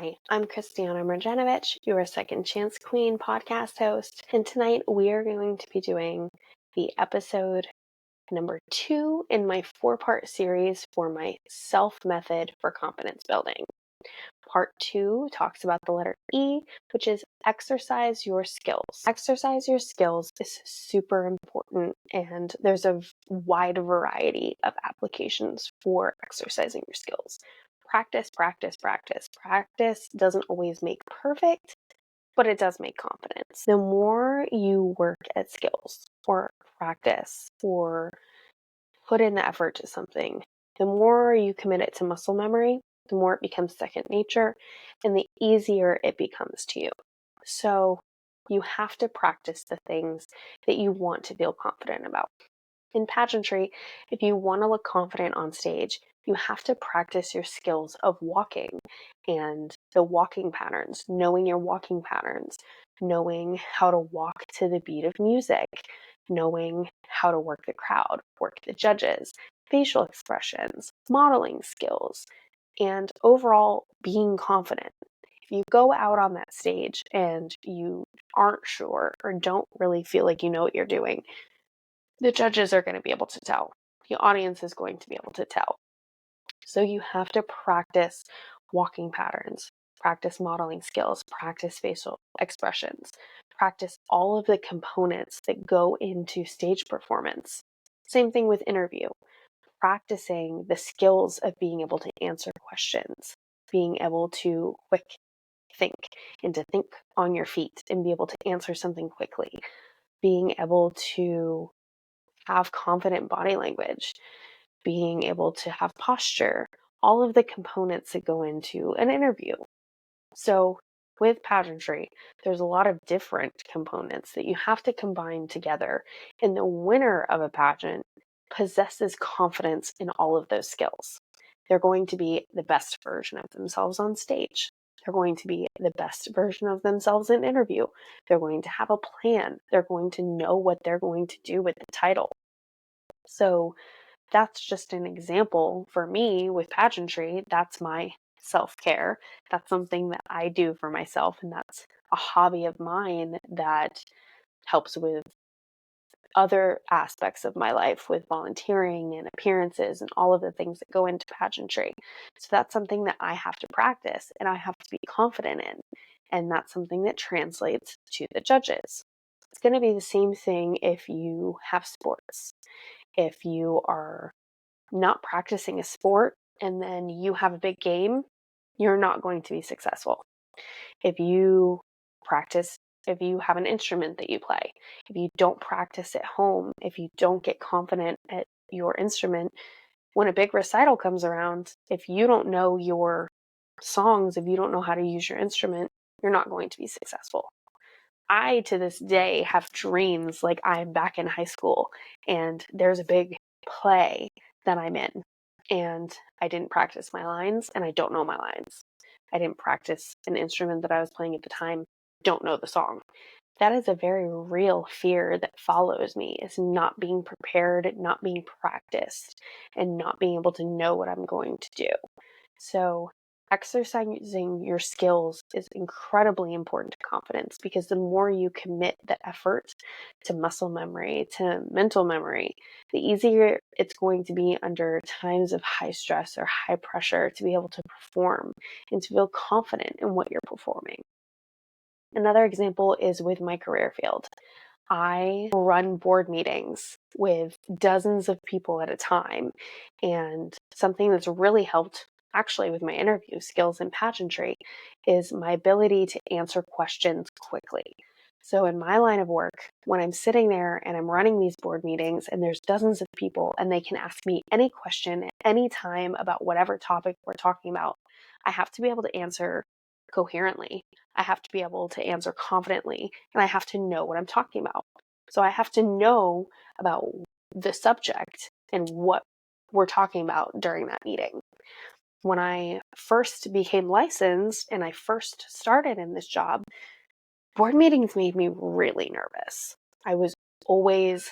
Hi, I'm Kristianna Mrjenovich, your Second Chance Queen podcast host, and tonight we are going to be doing the episode number 2 in my 4-part series for my S.E.L.F method for confidence building. Part 2 talks about the letter E, which is exercise your skills. Exercise your skills is super important, and there's a wide variety of applications for exercising your skills. Practice, practice, practice. Practice doesn't always make perfect, but it does make confidence. The more you work at skills or practice or put in the effort to something, the more you commit it to muscle memory, the more it becomes second nature, and the easier it becomes to you. So you have to practice the things that you want to feel confident about. In pageantry, if you want to look confident on stage, you have to practice your skills of walking and the walking patterns, knowing your walking patterns, knowing how to walk to the beat of music, knowing how to work the crowd, work the judges, facial expressions, modeling skills, and overall being confident. If you go out on that stage and you aren't sure or don't really feel like you know what you're doing, the judges are going to be able to tell. The audience is going to be able to tell. So you have to practice walking patterns, practice modeling skills, practice facial expressions, practice all of the components that go into stage performance. Same thing with interview. Practicing the skills of being able to answer questions, being able to quick think and to think on your feet and be able to answer something quickly, being able to have confident body language, being able to have posture, all of the components that go into an interview. So with pageantry, there's a lot of different components that you have to combine together, and the winner of a pageant possesses confidence in all of those skills. They're going to be the best version of themselves on stage. They're going to be the best version of themselves in interview. They're going to have a plan. They're going to know what they're going to do with the title. So that's just an example for me with pageantry. That's my self-care. That's something that I do for myself, and that's a hobby of mine that helps with other aspects of my life, with volunteering and appearances and all of the things that go into pageantry. So that's something that I have to practice and I have to be confident in. And that's something that translates to the judges. It's going to be the same thing if you have sports. If you are not practicing a sport and then you have a big game, you're not going to be successful. If you have an instrument that you play, if you don't practice at home, if you don't get confident at your instrument, when a big recital comes around, if you don't know your songs, if you don't know how to use your instrument, you're not going to be successful. I, to this day, have dreams like I'm back in high school and there's a big play that I'm in, and I didn't practice my lines and I don't know my lines. I didn't practice an instrument that I was playing at the time, don't know the song. That is a very real fear that follows me, is not being prepared, not being practiced, and not being able to know what I'm going to do. So exercising your skills is incredibly important to confidence, because the more you commit the effort to muscle memory, to mental memory, the easier it's going to be under times of high stress or high pressure to be able to perform and to feel confident in what you're performing. Another example is with my career field. I run board meetings with dozens of people at a time, and something that's really helped actually with my interview skills in pageantry is my ability to answer questions quickly. So in my line of work, when I'm sitting there and I'm running these board meetings and there's dozens of people and they can ask me any question at any time about whatever topic we're talking about, I have to be able to answer coherently. I have to be able to answer confidently, and I have to know what I'm talking about. So I have to know about the subject and what we're talking about during that meeting. When I first became licensed and I first started in this job, board meetings made me really nervous. I was always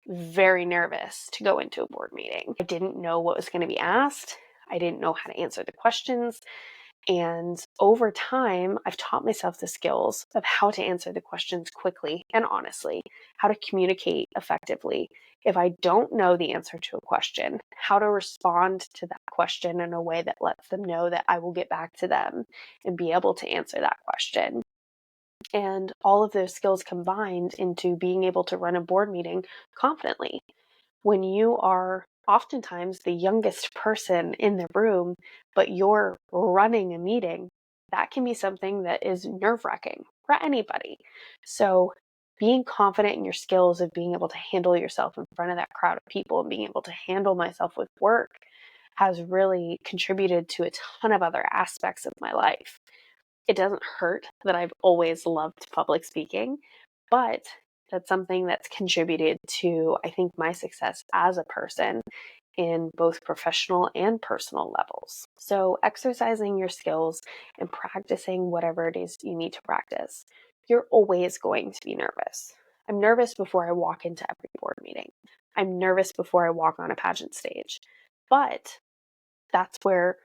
very nervous to go into a board meeting. I didn't know what was going to be asked. I didn't know how to answer the questions. And over time, I've taught myself the skills of how to answer the questions quickly and honestly, how to communicate effectively. If I don't know the answer to a question, how to respond to that question in a way that lets them know that I will get back to them and be able to answer that question. And all of those skills combined into being able to run a board meeting confidently. When you are oftentimes the youngest person in the room, but you're running a meeting, that can be something that is nerve-wracking for anybody. So being confident in your skills of being able to handle yourself in front of that crowd of people and being able to handle myself with work has really contributed to a ton of other aspects of my life. It doesn't hurt that I've always loved public speaking, but that's something that's contributed to, I think, my success as a person in both professional and personal levels. So exercising your skills and practicing whatever it is you need to practice, you're always going to be nervous. I'm nervous before I walk into every board meeting. I'm nervous before I walk on a pageant stage. But that's where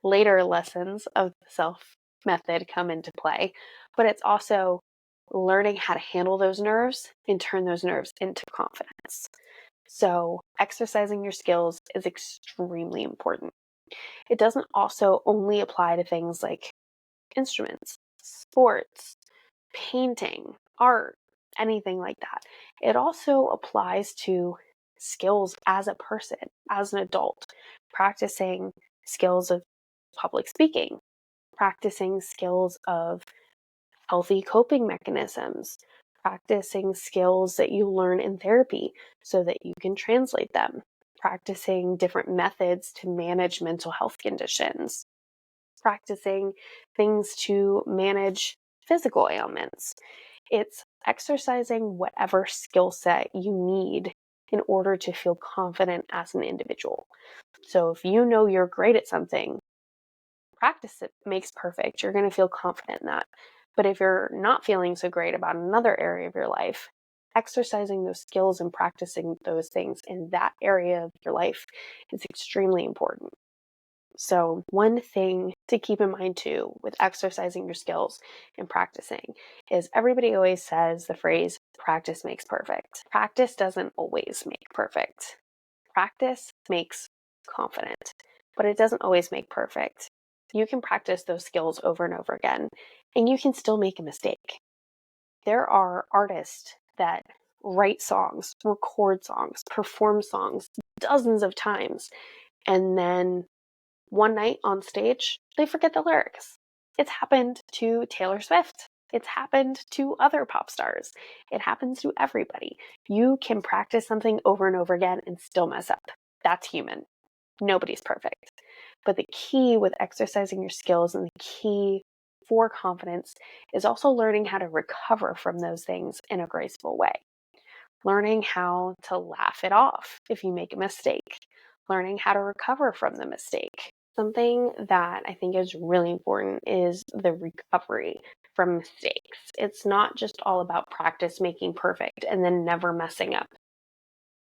later lessons of the S.E.L.F method come into play. But it's also learning how to handle those nerves and turn those nerves into confidence. So exercising your skills is extremely important. It doesn't also only apply to things like instruments, sports, painting, art, anything like that. It also applies to skills as a person, as an adult, practicing skills of public speaking, practicing skills of healthy coping mechanisms, practicing skills that you learn in therapy so that you can translate them, practicing different methods to manage mental health conditions, practicing things to manage physical ailments. It's exercising whatever skill set you need in order to feel confident as an individual. So if you know you're great at something, practice it makes perfect. You're going to feel confident in that. But if you're not feeling so great about another area of your life, exercising those skills and practicing those things in that area of your life is extremely important. So one thing to keep in mind too with exercising your skills and practicing is everybody always says the phrase, practice makes perfect. Practice doesn't always make perfect. Practice makes confident, but it doesn't always make perfect. You can practice those skills over and over again, and you can still make a mistake. There are artists that write songs, record songs, perform songs dozens of times, and then one night on stage, they forget the lyrics. It's happened to Taylor Swift. It's happened to other pop stars. It happens to everybody. You can practice something over and over again and still mess up. That's human. Nobody's perfect. But the key with exercising your skills and the key for confidence is also learning how to recover from those things in a graceful way. Learning how to laugh it off if you make a mistake. Learning how to recover from the mistake. Something that I think is really important is the recovery from mistakes. It's not just all about practice making perfect and then never messing up.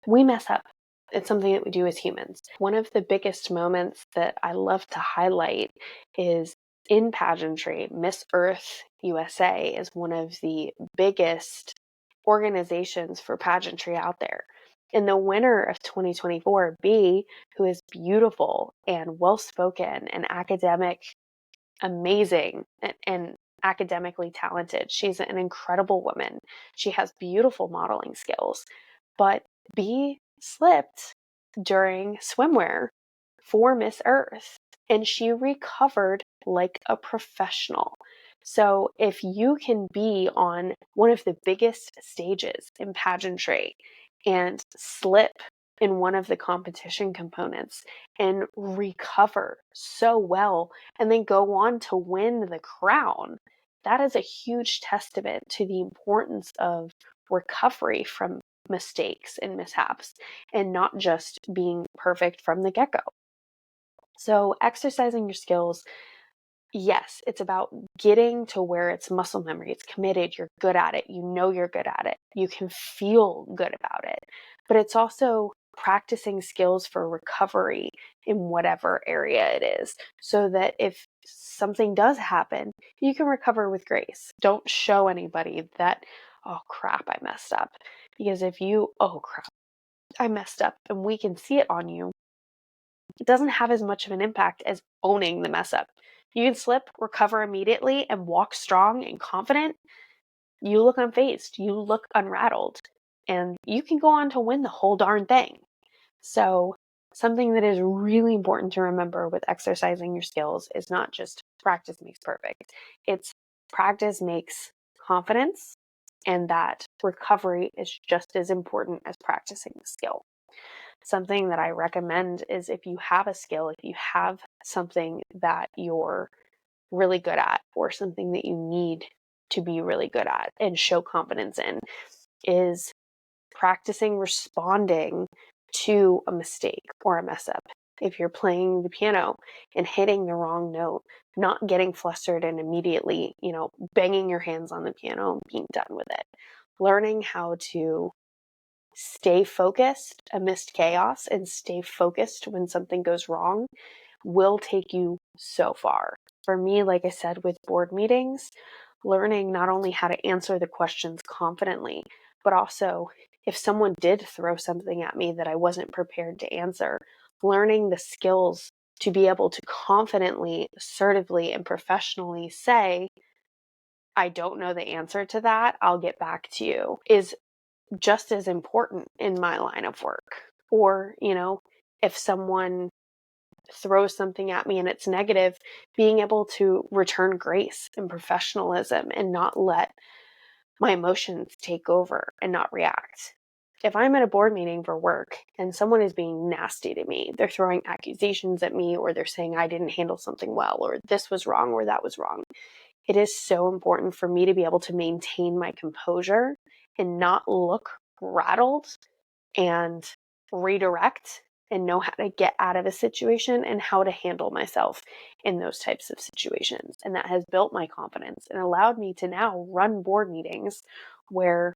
We mess up. It's something that we do as humans. One of the biggest moments that I love to highlight is in pageantry. Miss Earth USA is one of the biggest organizations for pageantry out there. And the winner of 2024, B, who is beautiful and well-spoken and academic, amazing and academically talented. She's an incredible woman. She has beautiful modeling skills. But B slipped during swimwear for Miss Earth, and she recovered like a professional. So if you can be on one of the biggest stages in pageantry and slip in one of the competition components and recover so well and then go on to win the crown, that is a huge testament to the importance of recovery from mistakes and mishaps and not just being perfect from the get-go. So exercising your skills, yes, it's about getting to where it's muscle memory. It's committed. You're good at it. You know you're good at it. You can feel good about it. But it's also practicing skills for recovery in whatever area it is, so that if something does happen, you can recover with grace. Don't show anybody that, oh crap, I messed up. Because if you, oh crap, I messed up, and we can see it on you, it doesn't have as much of an impact as owning the mess up. You can slip, recover immediately, and walk strong and confident. You look unfazed, you look unrattled, and you can go on to win the whole darn thing. So something that is really important to remember with exercising your skills is not just practice makes perfect. It's practice makes confidence, and that recovery is just as important as practicing the skill. Something that I recommend is if you have a skill, if you have something that you're really good at or something that you need to be really good at and show confidence in, is practicing responding to a mistake or a mess up. If you're playing the piano and hitting the wrong note, not getting flustered and immediately, banging your hands on the piano and being done with it. Learning how to stay focused amidst chaos and stay focused when something goes wrong will take you so far. For me, like I said, with board meetings, learning not only how to answer the questions confidently, but also if someone did throw something at me that I wasn't prepared to answer, learning the skills to be able to confidently, assertively, and professionally say, I don't know the answer to that, I'll get back to you, is just as important in my line of work. Or, if someone throws something at me and it's negative, being able to return grace and professionalism and not let my emotions take over and not react. If I'm at a board meeting for work and someone is being nasty to me, they're throwing accusations at me, or they're saying I didn't handle something well, or this was wrong, or that was wrong, it is so important for me to be able to maintain my composure and not look rattled and redirect and know how to get out of a situation and how to handle myself in those types of situations. And that has built my confidence and allowed me to now run board meetings where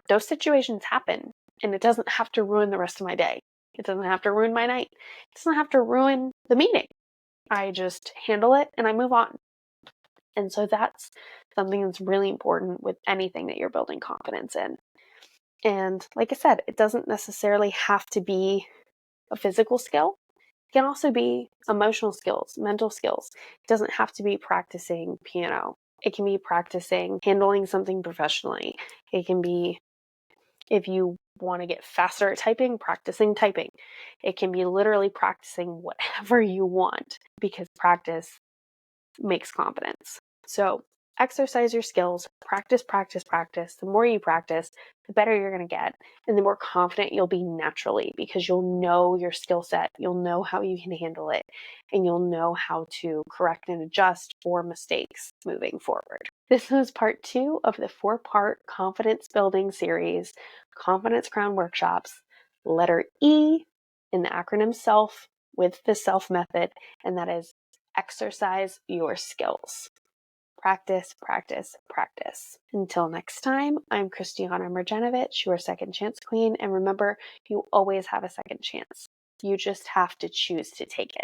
those situations happen, and it doesn't have to ruin the rest of my day. It doesn't have to ruin my night. It doesn't have to ruin the meeting. I just handle it and I move on. And so that's something that's really important with anything that you're building confidence in. And like I said, it doesn't necessarily have to be a physical skill. It can also be emotional skills, mental skills. It doesn't have to be practicing piano. It can be practicing handling something professionally. It can be, if you want to get faster at typing, practicing typing. It can be literally practicing whatever you want, because practice makes confidence. So exercise your skills, practice, practice, practice. The more you practice, the better you're going to get, and the more confident you'll be naturally, because you'll know your skill set, you'll know how you can handle it, and you'll know how to correct and adjust for mistakes moving forward. This was part 2 of the 4-part confidence building series, Confidence Crown Workshops, letter E in the acronym S.E.L.F, with the S.E.L.F method, and that is exercise your skills. Practice, practice, practice. Until next time, I'm Kristianna Mrjenovich, your second chance queen. And remember, you always have a second chance. You just have to choose to take it.